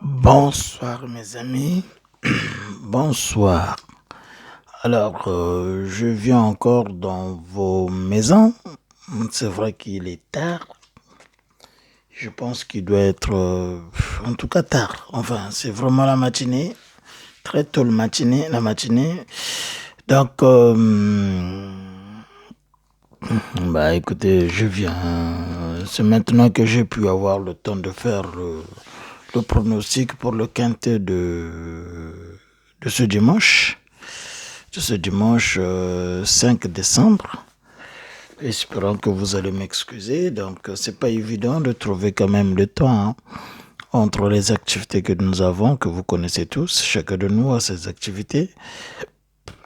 Bonsoir mes amis, bonsoir. Alors, je viens encore dans vos maisons. C'est vrai qu'il est tard. Je pense qu'il doit être, en tout cas tard. Enfin, c'est vraiment la matinée, très tôt la matinée. Donc, bah écoutez, je viens. C'est maintenant que j'ai pu avoir le temps de faire le pronostic pour le quintet de ce dimanche. De ce dimanche 5 décembre. Espérant que vous allez m'excuser. Donc, c'est pas évident de trouver quand même le temps entre les activités que nous avons, que vous connaissez tous. Chacun de nous a ses activités.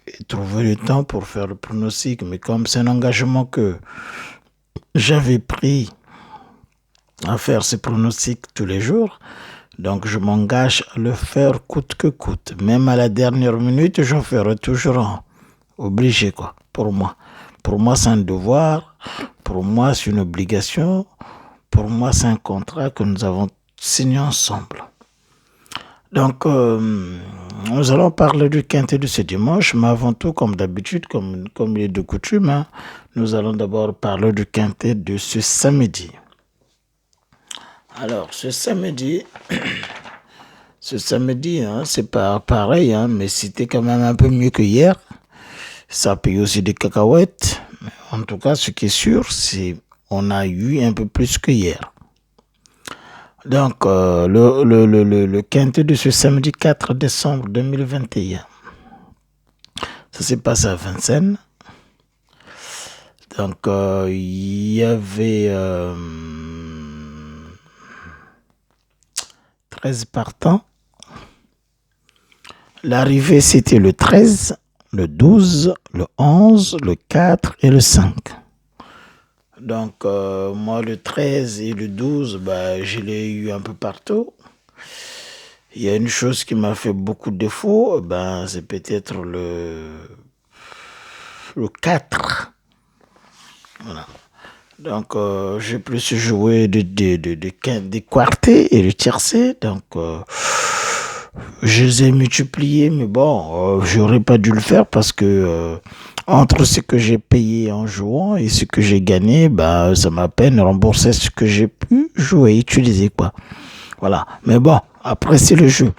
Et trouver le temps pour faire le pronostic. Mais comme c'est un engagement que j'avais pris à faire ces pronostics tous les jours, donc je m'engage à le faire coûte que coûte. Même à la dernière minute, j'en ferai toujours un. Obligé quoi, pour moi. Pour moi, c'est un devoir. Pour moi, c'est une obligation. Pour moi, c'est un contrat que nous avons signé ensemble. Donc, nous allons parler du quintet de ce dimanche, mais avant tout, comme d'habitude, comme il est de coutume, nous allons d'abord parler du quintet de ce samedi. Alors, ce samedi, c'est pas pareil, mais c'était quand même un peu mieux que hier. Ça paye aussi des cacahuètes. En tout cas, ce qui est sûr, c'est qu'on a eu un peu plus que hier. Donc, le quintet de ce samedi 4 décembre 2021, ça s'est passé à Vincennes. Donc, il y avait 13 partants. L'arrivée, c'était le 13, le 12, le 11, le 4 et le 5. Donc, moi, le 13 et le 12, je l'ai eu un peu partout. Il y a une chose qui m'a fait beaucoup de défauts, c'est peut-être le 4. Voilà. Donc, j'ai plus joué des quartés et de tiercés. Donc, je les ai multipliés, mais bon, j'aurais pas dû le faire parce que entre ce que j'ai payé en jouant et ce que j'ai gagné, ça m'a à peine remboursé ce que j'ai pu jouer, utiliser, quoi. Voilà. Mais bon, après, c'est le jeu.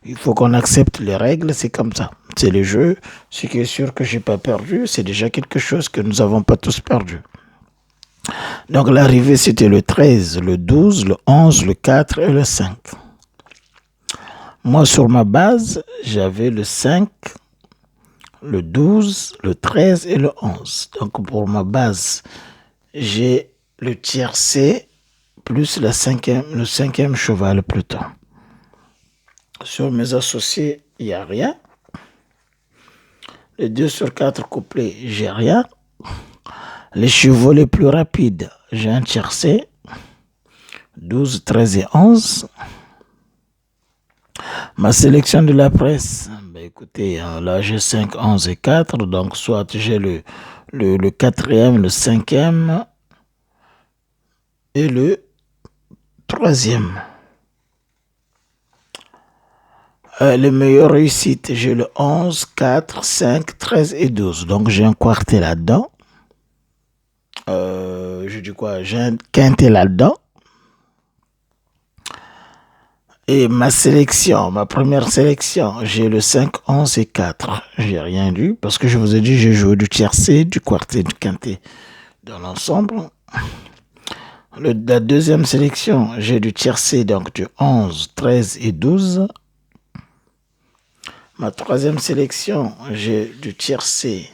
Il faut qu'on accepte les règles, c'est comme ça. C'est le jeu. Ce qui est sûr que j'ai pas perdu, c'est déjà quelque chose que nous n'avons pas tous perdu. Donc l'arrivée, c'était le 13, le 12, le 11, le 4 et le 5. Moi, sur ma base, j'avais le 5, le 12, le 13 et le 11. Donc pour ma base, j'ai le tiercé plus le cinquième cheval plutôt. Sur mes associés, il n'y a rien. Les 2 sur 4 couplés, j'ai rien. Les chevaux les plus rapides, j'ai un tiercé, 12, 13 et 11. Ma sélection de la presse, écoutez, là j'ai 5, 11 et 4, donc soit j'ai le quatrième, le cinquième et le troisième. Les meilleures réussites, j'ai le 11, 4, 5, 13 et 12. Donc j'ai un quartet là-dedans. Je dis quoi? J'ai un quintet là-dedans. Et ma première sélection, j'ai le 5, 11 et 4. J'ai rien lu parce que je vous ai dit, j'ai joué du tiercé, du quartet, du quintet dans l'ensemble. La deuxième sélection, j'ai du tiercé, donc du 11, 13 et 12. Ma troisième sélection, j'ai du tiercé.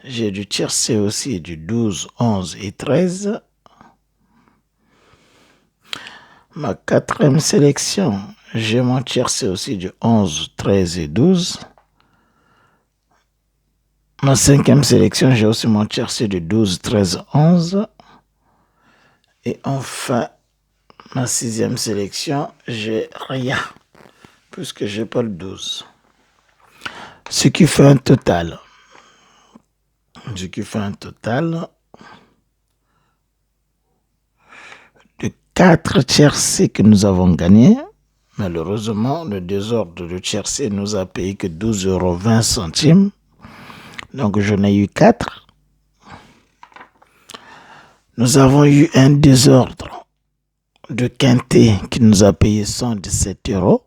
J'ai du tiercé aussi du 12, 11 et 13. Ma quatrième sélection, j'ai mon tiercé aussi du 11, 13 et 12. Ma cinquième sélection, j'ai aussi mon tiercé du 12, 13, 11. Et enfin, ma sixième sélection, j'ai rien, puisque j'ai pas le 12. Ce qui fait un total de 4 tiercés que nous avons gagnés. Malheureusement, le désordre de tiercé nous a payé que 12,20 €. Donc, j'en ai eu 4. Nous avons eu un désordre de quintet qui nous a payé 117 €.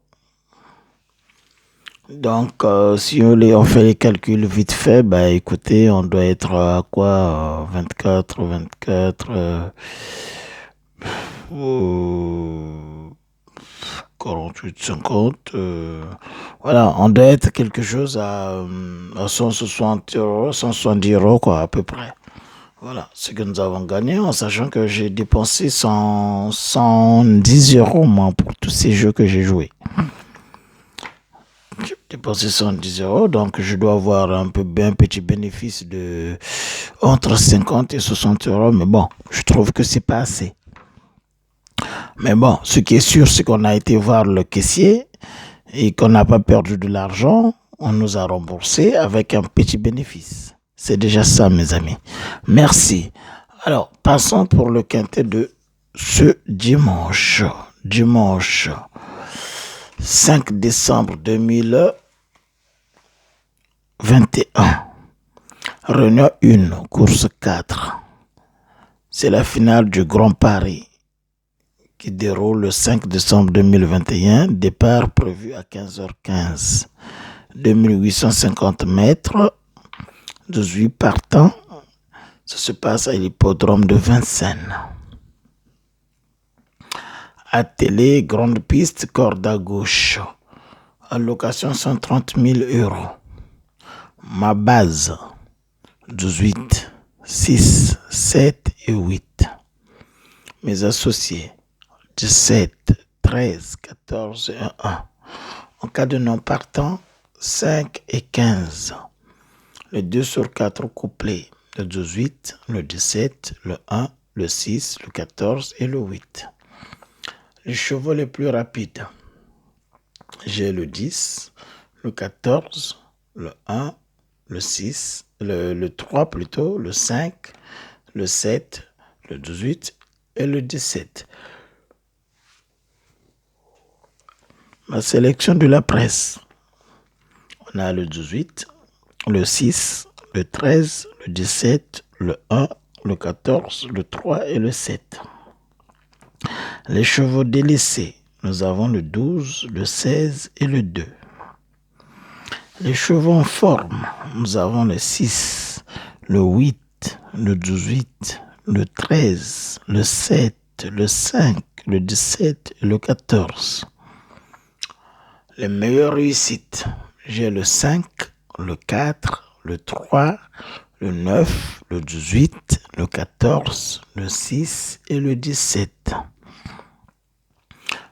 Donc, si on fait les calculs vite fait, bah écoutez, on doit être à quoi 24, 48, 50. Voilà, on doit être quelque chose à 160 €, 170 € quoi, à peu près. Voilà ce que nous avons gagné, en sachant que j'ai dépensé 110 € moi pour tous ces jeux que j'ai joués. J'ai dépensé 110 €, donc je dois avoir un petit bénéfice de entre 50 et 60 €, mais bon, je trouve que c'est pas assez. Mais bon, ce qui est sûr, c'est qu'on a été voir le caissier et qu'on n'a pas perdu de l'argent. On nous a remboursé avec un petit bénéfice. C'est déjà ça, mes amis. Merci. Alors, passons pour le quintet de ce dimanche. Dimanche 5 décembre 2021. Réunion 1, course 4. C'est la finale du Grand Paris qui déroule le 5 décembre 2021. Départ prévu à 15h15. 2850 mètres. 18 partants. Ça se passe à l'hippodrome de Vincennes. Attelé, grande piste, corde à gauche. Allocation 130 000 €. Ma base 18, 6, 7 et 8. Mes associés 17, 13, 14 et 1. En cas de non partant, 5 et 15. Le 2 sur 4 couplés, le 18, le 17, le 1, le 6, le 14 et le 8. Les chevaux les plus rapides, j'ai le 10, le 14, le 1, le 6, le 3 plutôt, le 5, le 7, le 18 et le 17. Ma sélection de la presse, on a le 18, le 6, le 13, le 17, le 1, le 14, le 3 et le 7. Les chevaux délaissés, nous avons le 12, le 16 et le 2. Les chevaux en forme, nous avons le 6, le 8, le 18, le 13, le 7, le 5, le 17 et le 14. Les meilleures réussites, j'ai le 5, le 4, le 3, le 9, le 18, le 14, le 6 et le 17.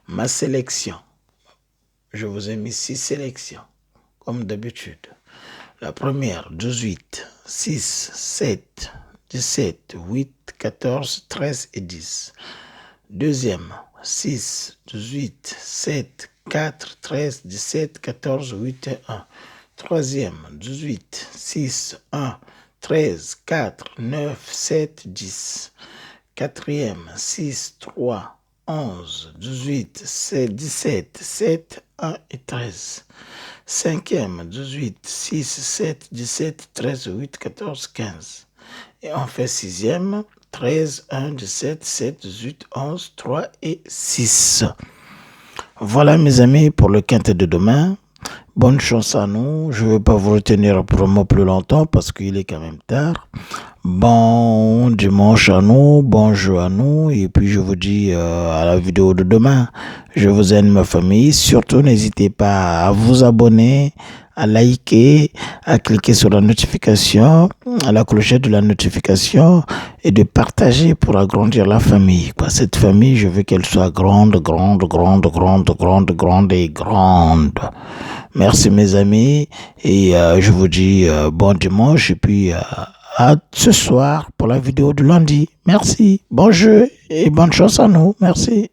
Ma sélection, je vous ai mis 6 sélections, comme d'habitude. La première, 18, 6, 7, 17, 8, 14, 13 et 10. Deuxième, 6, 18, 7, 4, 13, 17, 14, 8 et 1. Troisième, 18, 6, 1, 13, 4, 9, 7, 10. Quatrième, 6, 3, 11, 18, 7, 17, 7, 1 et 13. Cinquième, 18, 6, 7, 17, 13, 8, 14, 15. Et on fait sixième, 13, 1, 17, 7, 18, 11, 3 et 6. Voilà mes amis pour le quintet de demain. Bonne chance à nous. Je ne vais pas vous retenir pour moi plus longtemps parce qu'il est quand même tard. Bon dimanche à nous, bon jeu à nous. Et puis je vous dis à la vidéo de demain. Je vous aime ma famille. Surtout n'hésitez pas à vous abonner, à liker, à cliquer sur la notification, à la clochette de la notification et de partager pour agrandir la famille. Cette famille, je veux qu'elle soit grande, grande, grande, grande, grande, grande et grande. Merci mes amis et je vous dis bon dimanche et puis à ce soir pour la vidéo de lundi. Merci, bon jeu et bonne chance à nous. Merci.